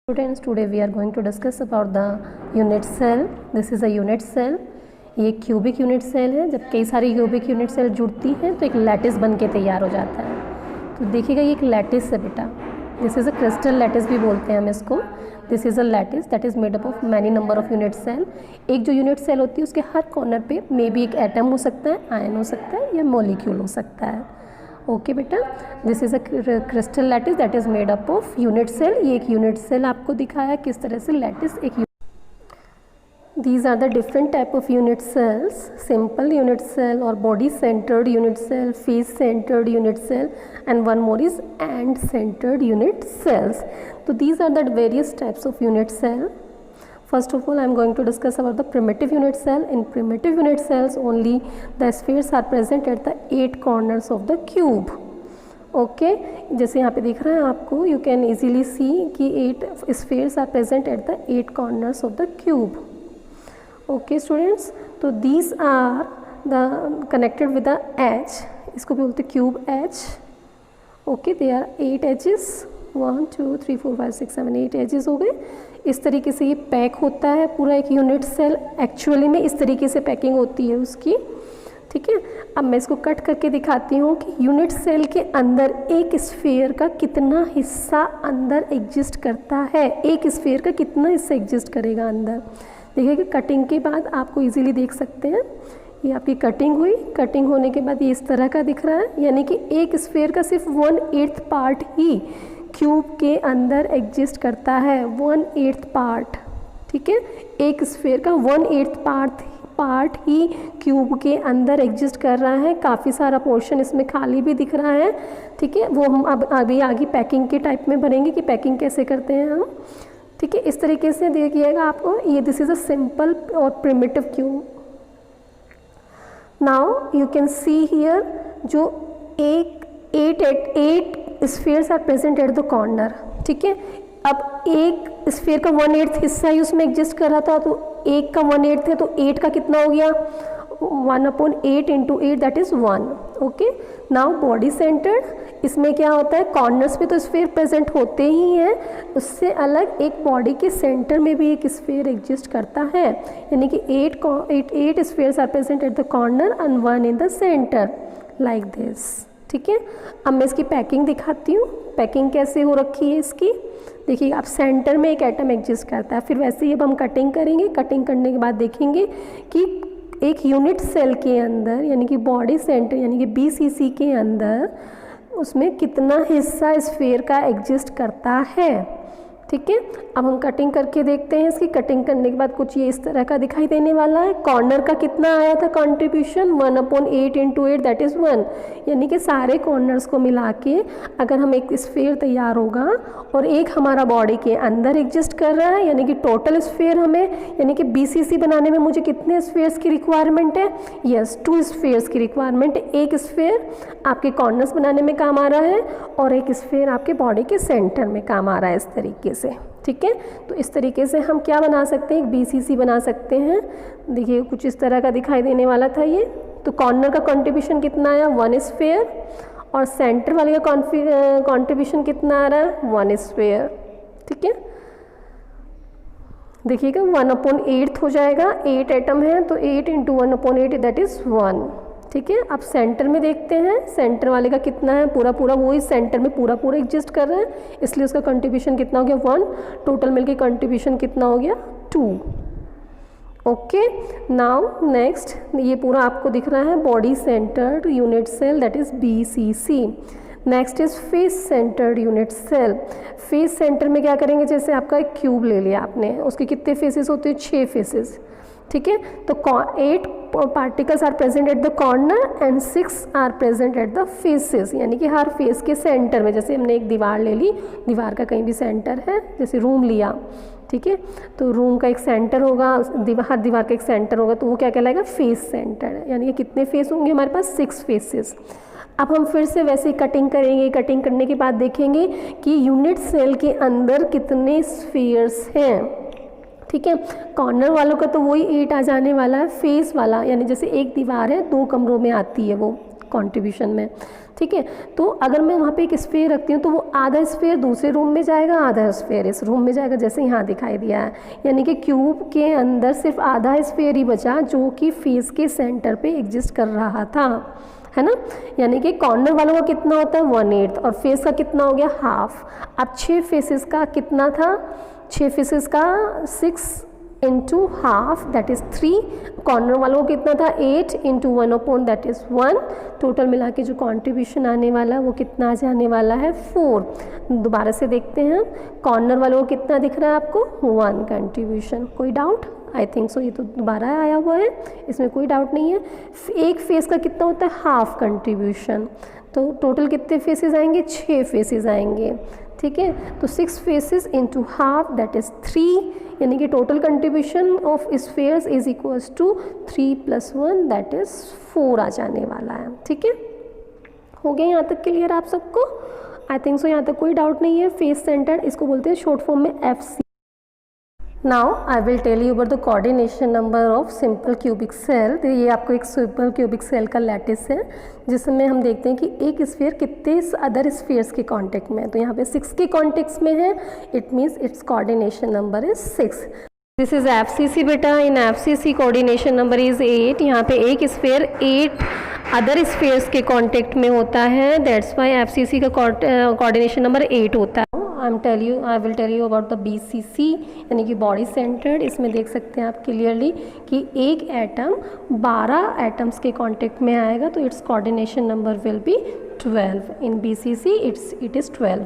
Students, today we are going to discuss about the unit cell. This is a unit cell. ये cubic unit cell है. जब कई सारी cubic unit cell जुड़ती हैं तो एक लैटिस बन के तैयार हो जाता है. तो देखिएगा ये एक लैटिस है बेटा. This is a crystal lattice भी बोलते हैं हम इसको. This is a lattice that is made up of many number of unit cell. एक जो यूनिट सेल होती है उसके हर कॉर्नर पे मे बी एक एटम हो सकता है, आयन हो सकता है या मॉलिक्यूल हो सकता है. ओके बेटा, this is a crystal lattice that is made up of unit cell. ये एक यूनिट सेल आपको दिखाया किस तरह से लैटिस एक. These are the different type of unit cells: simple unit cell or body centered unit cell, face centered unit cell, and one more is end centered unit cells. So these are the various types of unit cell. First of all, I am going to discuss about the primitive unit cell. In primitive unit cells only the spheres are present at the 8 corners of the cube. Okay जैसे यहाँ पे दिख रहा है आपको, you can easily सी कि 8 spheres are present at the 8 corners of the cube. Okay students, तो these are the connected with the edge. इसको भी बोलते cube edge. Okay, they are 8 edges. 1 2 3 4 5 6 7 8 edges हो गए. इस तरीके से ये पैक होता है पूरा एक यूनिट सेल. एक्चुअली में इस तरीके से पैकिंग होती है उसकी. ठीक है, अब मैं इसको कट करके दिखाती हूँ कि यूनिट सेल के अंदर एक स्फीयर का कितना हिस्सा अंदर एग्जिस्ट करता है. एक स्फीयर का कितना हिस्सा एग्जिस्ट करेगा अंदर. देखिए कि कटिंग के बाद आपको इजीली देख सकते हैं. ये आपकी कटिंग हुई. कटिंग होने के बाद ये इस तरह का दिख रहा है, यानी कि एक स्फीयर का सिर्फ 1/8 पार्ट ही क्यूब के अंदर एग्जिस्ट करता है. 1/8 पार्ट. ठीक है, एक स्फीयर का 1/8 पार्ट ही क्यूब के अंदर एग्जिस्ट कर रहा है. काफ़ी सारा पोर्शन इसमें खाली भी दिख रहा है. ठीक है, वो हम अब अभी आगे पैकिंग के टाइप में भरेंगे कि पैकिंग कैसे करते हैं हम. ठीक है, इस तरीके से देखिएगा आपको. ये दिस इज़ अ सिंपल और primitive cube. Now you can see here जो 8 spheres are present at the corner. ठीक है, अब एक स्फीयर का 1/8 हिस्सा ही उसमें एग्जिस्ट कर रहा था, तो एक का 1/8 है तो 8 का कितना हो गया. 1/8 into 8 that is 1. Okay, now body centred. इसमें क्या होता है, कॉर्नर्स पे तो स्फीयर प्रेजेंट होते ही हैं, उससे अलग एक बॉडी के सेंटर में भी एक स्फीयर एग्जिस्ट करता है. यानी कि 8 spheres are present at the corner and 1 in the centre like this. ठीक है, अब मैं इसकी पैकिंग दिखाती हूँ. पैकिंग कैसे हो रखी है इसकी. देखिए, आप सेंटर में एक एटम एग्जिस्ट करता है. फिर वैसे ही अब हम कटिंग करेंगे. कटिंग करने के बाद देखेंगे कि एक यूनिट सेल के अंदर यानी कि बॉडी सेंटर यानी कि BCC के अंदर उसमें कितना हिस्सा स्फीयर का एग्जिस्ट करता है. ठीक है, अब हम कटिंग करके देखते हैं. इसकी कटिंग करने के बाद कुछ ये इस तरह का दिखाई देने वाला है. कॉर्नर का कितना आया था कंट्रीब्यूशन, 1/8 इंटू 8 दैट इज़ 1. यानी कि सारे कॉर्नर्स को मिला के अगर हम एक स्फीयर तैयार होगा और एक हमारा बॉडी के अंदर एग्जिस्ट कर रहा है, यानी कि टोटल स्फीयर हमें यानी कि BCC बनाने में मुझे कितने स्फीयर्स की रिक्वायरमेंट है. यस, 2 स्फीयर्स की रिक्वायरमेंट है. एक स्फीयर आपके कॉर्नर्स बनाने में काम आ रहा है और एक स्फीयर आपके बॉडी के सेंटर में काम आ रहा है इस तरीके से. ठीक है, तो इस तरीके से हम क्या बना सकते हैं, एक BCC बना सकते हैं. देखिए कुछ इस तरह का दिखाई देने वाला था ये. तो कॉर्नर का कंट्रीब्यूशन कितना आया, 1 स्फीयर, और सेंटर वाले का कंट्रीब्यूशन कितना आ रहा है, 1 स्फीयर. ठीक है, देखिएगा 1/8 हो जाएगा. 8 एटम है तो 8 इंटू 1/8 दैट इज़ 1. ठीक है, अब सेंटर में देखते हैं. सेंटर वाले का कितना है, पूरा वो इस सेंटर में पूरा एग्जिस्ट कर रहा है, इसलिए उसका कंट्रीब्यूशन कितना हो गया, 1. टोटल मिलके कंट्रीब्यूशन कितना हो गया, 2. ओके, नाउ नेक्स्ट ये पूरा आपको दिख रहा है body centred unit cell that is BCC. Next is face centred unit cell. Face centre में क्या करेंगे, जैसे आपका एक क्यूब ले लिया आपने, उसके कितने फेसेस होते हैं, 6 फेसेस. ठीक है, तो 8 particles are present at the corner and 6 are present at the faces. यानी कि हर फेस के सेंटर में, जैसे हमने एक दीवार ले ली, दीवार का कहीं भी सेंटर है, जैसे रूम लिया. ठीक है, तो रूम का एक सेंटर होगा, हर दीवार का एक सेंटर होगा, तो वो क्या कहलाएगा, फेस सेंटर. यानी कि कितने फेस होंगे हमारे पास, 6 फेसेस. अब हम फिर से वैसे ही कटिंग करेंगे. कटिंग करने के बाद देखेंगे कि यूनिट सेल के अंदर कितने स्फीयर्स हैं. ठीक है, कॉर्नर वालों का तो वही 8 आ जाने वाला है. फेस वाला यानी जैसे एक दीवार है 2 कमरों में आती है वो कंट्रीब्यूशन में, ठीक है। तो अगर मैं वहाँ पे एक स्फीयर रखती हूँ तो वो आधा स्फीयर दूसरे रूम में जाएगा, आधा स्फीयर इस रूम में जाएगा, जैसे यहाँ दिखाई दिया है। यानी कि क्यूब के अंदर सिर्फ आधा स्फीयर ही बचा जो कि फेस के सेंटर पे एग्जिस्ट कर रहा था, है ना। यानी कि कॉर्नर वालों का कितना होता है 1/8 और फेस का कितना हो गया हाफ। अब 6 फेसेस का कितना था, 6 फेसेस का 6 into half that is 3, corner वालों को कितना था 8 इंटू 1/, दैट इज़ 1। टोटल मिला के जो कंट्रीब्यूशन आने वाला है वो कितना आ जाने वाला है 4। दोबारा से देखते हैं, कॉर्नर वालों को कितना दिख रहा है आपको 1 कंट्रीब्यूशन। कोई डाउट? आई थिंक सो, ये तो दोबारा आया हुआ है, इसमें कोई डाउट नहीं है। एक फेस का कितना होता है हाफ कंट्रीब्यूशन, तो टोटल कितने फेसेस आएंगे 6 फेसेस आएंगे, ठीक है। तो 6 faces into half that is 3, यानी कि total contribution of spheres is equals to 3 + 1 that is 4 आ जाने वाला है, ठीक है। हो गया यहाँ तक क्लियर आप सबको? आई थिंक सो, यहाँ तक कोई डाउट नहीं है। फेस सेंटर्ड, इसको बोलते हैं शॉर्ट फॉर्म में FC। Now I will tell you about the coordination number of simple cubic cell. तो ये आपको एक सिंपल क्यूबिक सेल का लैटिस है जिसमें हम देखते हैं कि एक स्फीयर कितने अदर स्फीयर्स के कांटेक्ट में है। तो यहाँ पे 6 के कांटेक्ट्स में है, it means its coordination number is 6। This is FCC बेटा, in FCC coordination number is 8। यहाँ पे एक स्फीयर 8 अदर स्फीयर्स के कांटेक्ट में होता है, दैट्स वाई FCC का कोऑर्डिनेशन नंबर 8 होता है। I will tell you about the BCC यानी कि बॉडी सेंटर्ड। इसमें देख सकते हैं आप क्लियरली कि एक एटम 12 एटम्स के कांटेक्ट में आएगा, तो it's coordination number will be 12। In BCC it is 12।